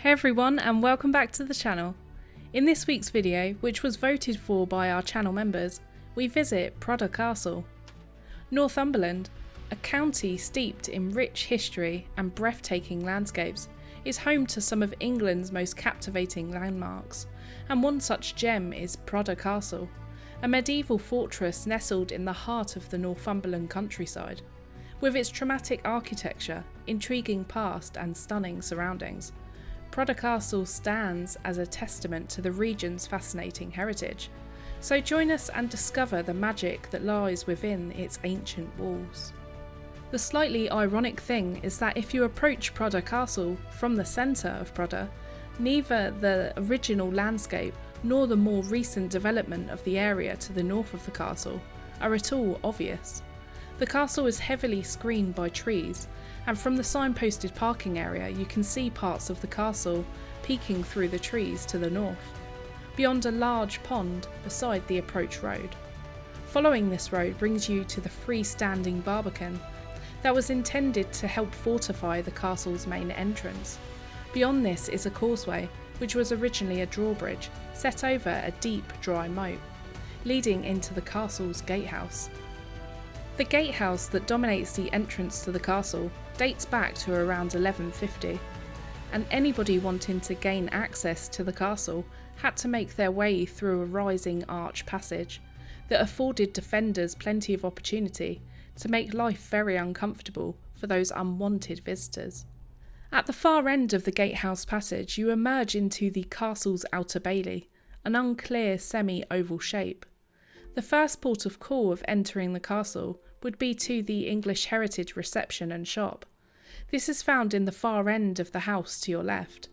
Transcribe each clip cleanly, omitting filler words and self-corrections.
Hey everyone, and welcome back to the channel. In this week's video, which was voted for by our channel members, we visit Prudhoe Castle. Northumberland, a county steeped in rich history and breathtaking landscapes, is home to some of England's most captivating landmarks, and one such gem is Prudhoe Castle, a medieval fortress nestled in the heart of the Northumberland countryside. With its dramatic architecture, intriguing past and stunning surroundings, Prudhoe Castle stands as a testament to the region's fascinating heritage, so join us and discover the magic that lies within its ancient walls. The slightly ironic thing is that if you approach Prudhoe Castle from the centre of Prudhoe, neither the original landscape nor the more recent development of the area to the north of the castle are at all obvious. The castle is heavily screened by trees, and from the signposted parking area you can see parts of the castle peeking through the trees to the north, beyond a large pond beside the approach road. Following this road brings you to the freestanding barbican that was intended to help fortify the castle's main entrance. Beyond this is a causeway, which was originally a drawbridge set over a deep dry moat, leading into the castle's gatehouse. The gatehouse that dominates the entrance to the castle dates back to around 1150, and anybody wanting to gain access to the castle had to make their way through a rising arch passage that afforded defenders plenty of opportunity to make life very uncomfortable for those unwanted visitors. At the far end of the gatehouse passage you emerge into the castle's outer bailey, an unclear semi-oval shape. The first port of call of entering the castle would be to the English Heritage reception and shop. This is found in the far end of the house to your left,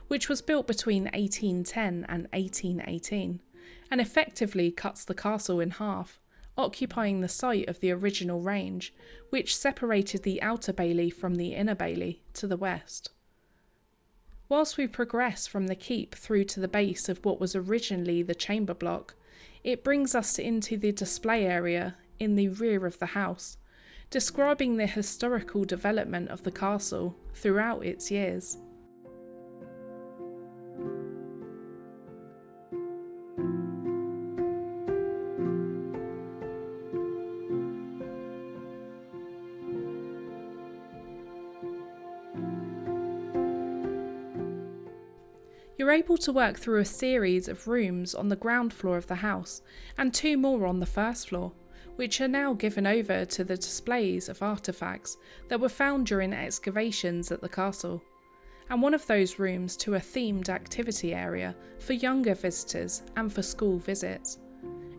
which was built between 1810 and 1818, and effectively cuts the castle in half, occupying the site of the original range, which separated the outer bailey from the inner bailey to the west. Whilst we progress from the keep through to the base of what was originally the chamber block, it brings us into the display area in the rear of the house, describing the historical development of the castle throughout its years. You're able to work through a series of rooms on the ground floor of the house and two more on the first floor, which are now given over to the displays of artefacts that were found during excavations at the castle, and one of those rooms to a themed activity area for younger visitors and for school visits.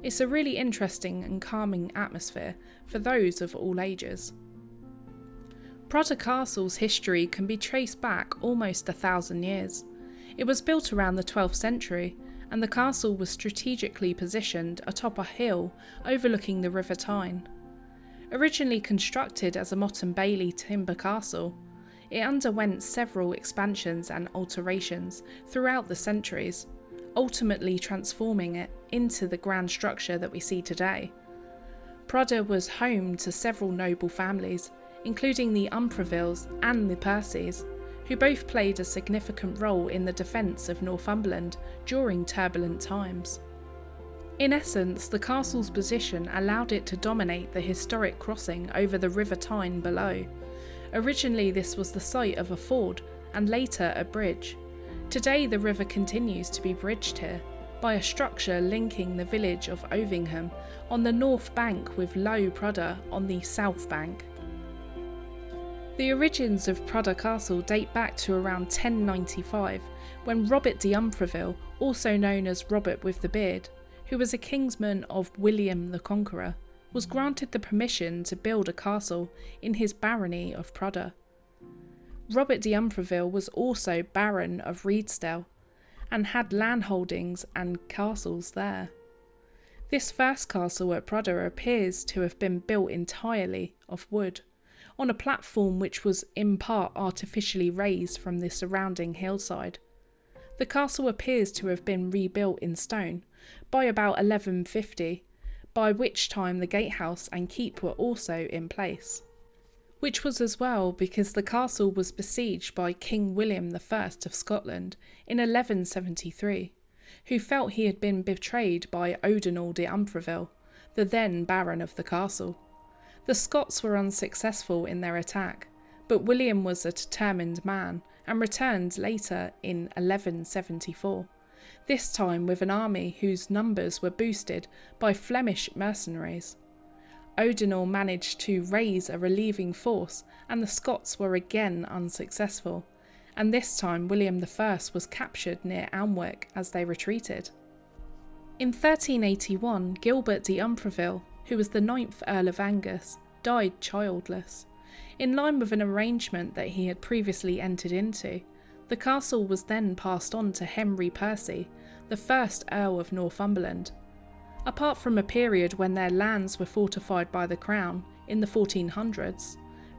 It's a really interesting and calming atmosphere for those of all ages. Prudhoe Castle's history can be traced back almost 1,000 years. It was built around the 12th century, and the castle was strategically positioned atop a hill overlooking the River Tyne. Originally constructed as a Motte and Bailey timber castle, it underwent several expansions and alterations throughout the centuries, ultimately transforming it into the grand structure that we see today. Prudhoe was home to several noble families, including the Umfravilles and the Percys, who both played a significant role in the defence of Northumberland during turbulent times. In essence, the castle's position allowed it to dominate the historic crossing over the River Tyne below. Originally this was the site of a ford and later a bridge. Today the river continues to be bridged here by a structure linking the village of Ovingham on the north bank with Low Prudhoe on the south bank. The origins of Prudhoe Castle date back to around 1095, when Robert de Umfraville, also known as Robert with the Beard, who was a kinsman of William the Conqueror, was granted the permission to build a castle in his barony of Prudhoe. Robert de Umfraville was also Baron of Redesdale, and had landholdings and castles there. This first castle at Prudhoe appears to have been built entirely of wood, on a platform which was in part artificially raised from the surrounding hillside. The castle appears to have been rebuilt in stone by about 1150, by which time the gatehouse and keep were also in place. which was as well because the castle was besieged by King William I of Scotland in 1173, who felt he had been betrayed by O'Donnell de Umfraville, the then Baron of the castle. The Scots were unsuccessful in their attack, but William was a determined man and returned later in 1174, this time with an army whose numbers were boosted by Flemish mercenaries. O'Donnell managed to raise a relieving force and the Scots were again unsuccessful, and this time William I was captured near Alnwick as they retreated. In 1381, Gilbert de Umfraville, who was the 9th Earl of Angus, died childless. In line with an arrangement that he had previously entered into, the castle was then passed on to Henry Percy, the 1st Earl of Northumberland. Apart from a period when their lands were fortified by the Crown in the 1400s,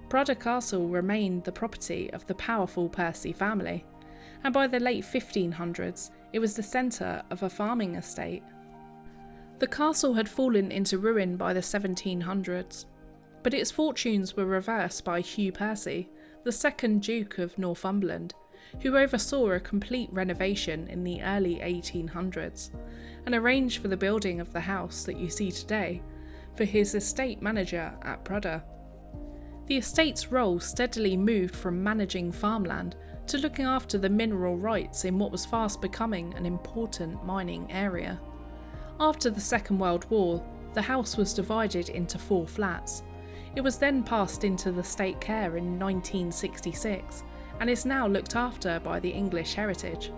Prudhoe Castle remained the property of the powerful Percy family, and by the late 1500s it was the centre of a farming estate. The castle had fallen into ruin by the 1700s, but its fortunes were reversed by Hugh Percy, the 2nd Duke of Northumberland, who oversaw a complete renovation in the early 1800s and arranged for the building of the house that you see today for his estate manager at Prudhoe. The estate's role steadily moved from managing farmland to looking after the mineral rights in what was fast becoming an important mining area. After the Second World War, the house was divided into 4 flats. It was then passed into the state care in 1966 and is now looked after by the English Heritage.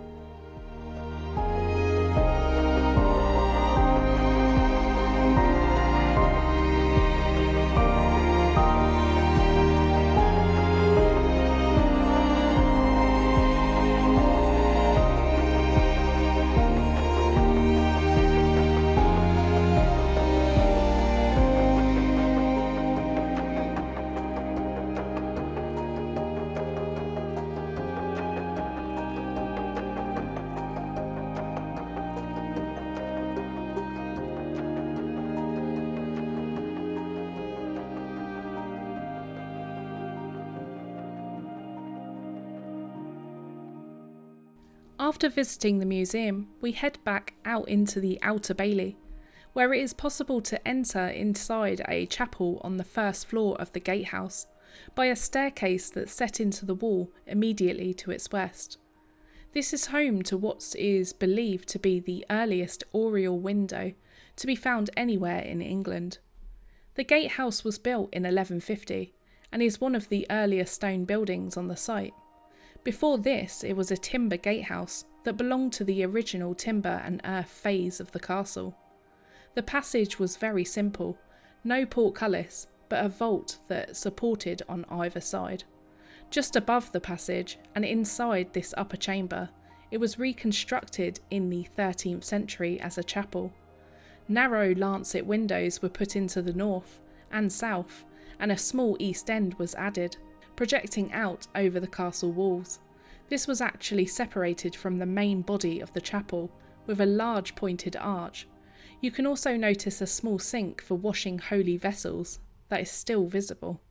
After visiting the museum, we head back out into the Outer Bailey, where it is possible to enter inside a chapel on the 1st floor of the gatehouse by a staircase that's set into the wall immediately to its west. This is home to what is believed to be the earliest oriel window to be found anywhere in England. The gatehouse was built in 1150 and is one of the earlier stone buildings on the site. Before this, it was a timber gatehouse that belonged to the original timber and earth phase of the castle. The passage was very simple, no portcullis, but a vault that supported on either side. Just above the passage, and inside this upper chamber, it was reconstructed in the 13th century as a chapel. Narrow lancet windows were put into the north and south, and a small east end was added, projecting out over the castle walls. This was actually separated from the main body of the chapel with a large pointed arch. You can also notice a small sink for washing holy vessels that is still visible.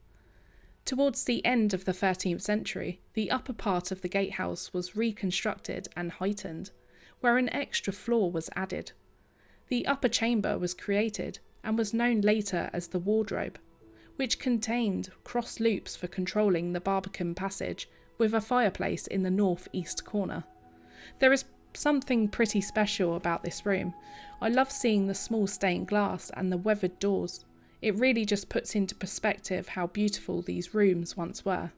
Towards the end of the 13th century, the upper part of the gatehouse was reconstructed and heightened, where an extra floor was added. The upper chamber was created and was known later as the wardrobe, which contained cross loops for controlling the Barbican passage with a fireplace in the north-east corner. There is something pretty special about this room. I love seeing the small stained glass and the weathered doors. It really just puts into perspective how beautiful these rooms once were.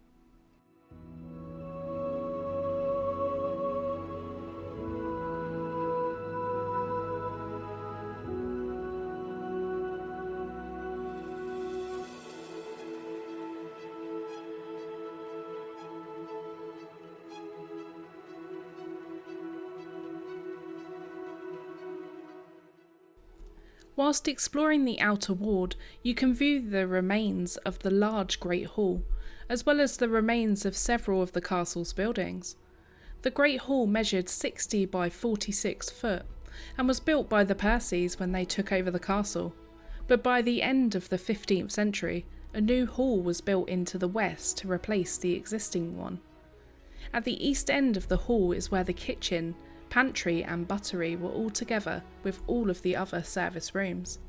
Whilst exploring the outer ward, you can view the remains of the large Great Hall, as well as the remains of several of the castle's buildings. The Great Hall measured 60 by 46 foot and was built by the Percys when they took over the castle, but by the end of the 15th century, a new hall was built into the west to replace the existing one. At the east end of the hall is where the kitchen, pantry and buttery were all together with all of the other service rooms.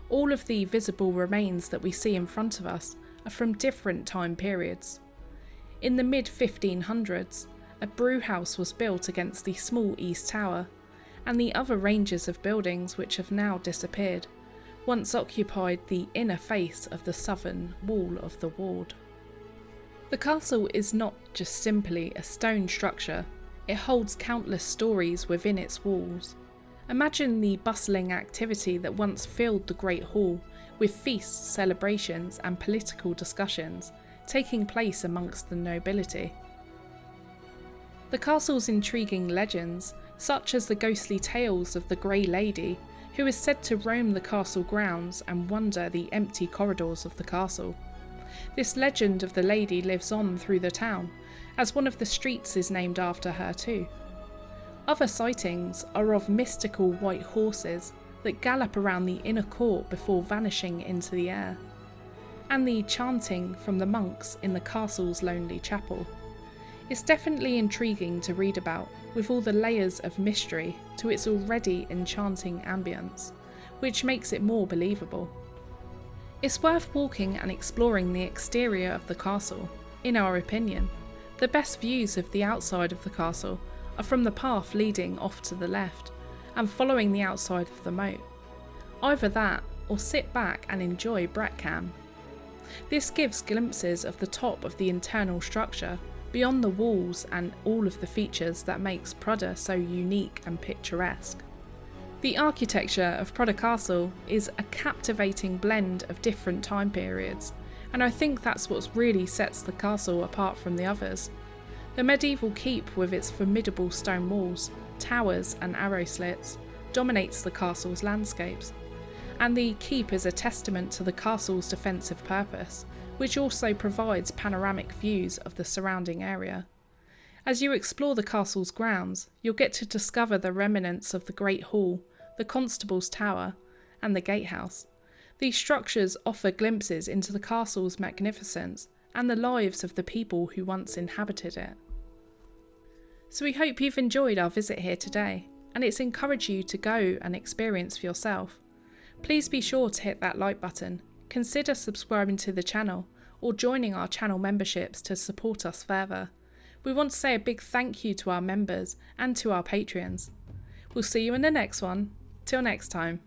All of the visible remains that we see in front of us are from different time periods. In the mid-1500s, a brewhouse was built against the small east tower, and the other ranges of buildings which have now disappeared once occupied the inner face of the southern wall of the ward. The castle is not just simply a stone structure, it holds countless stories within its walls. Imagine the bustling activity that once filled the Great Hall, with feasts, celebrations and political discussions taking place amongst the nobility. The castle's intriguing legends, such as the ghostly tales of the Grey Lady, who is said to roam the castle grounds and wander the empty corridors of the castle. This legend of the lady lives on through the town, as one of the streets is named after her too. Other sightings are of mystical white horses that gallop around the inner court before vanishing into the air, and the chanting from the monks in the castle's lonely chapel. It's definitely intriguing to read about, with all the layers of mystery to its already enchanting ambience, which makes it more believable. It's worth walking and exploring the exterior of the castle. In our opinion, the best views of the outside of the castle are from the path leading off to the left and following the outside of the moat. Either that or sit back and enjoy Breckham. This gives glimpses of the top of the internal structure, beyond the walls and all of the features that makes Prudhoe so unique and picturesque. The architecture of Prudhoe Castle is a captivating blend of different time periods, and I think that's what really sets the castle apart from the others. The medieval keep with its formidable stone walls, towers and arrow slits dominates the castle's landscapes, and the keep is a testament to the castle's defensive purpose, which also provides panoramic views of the surrounding area. As you explore the castle's grounds, you'll get to discover the remnants of the Great Hall, the Constable's Tower, and the Gatehouse. These structures offer glimpses into the castle's magnificence and the lives of the people who once inhabited it. So we hope you've enjoyed our visit here today, and it's encouraged you to go and experience for yourself. Please be sure to hit that like button, consider subscribing to the channel, or joining our channel memberships to support us further. We want to say a big thank you to our members and to our Patreons. We'll see you in the next one. Till next time.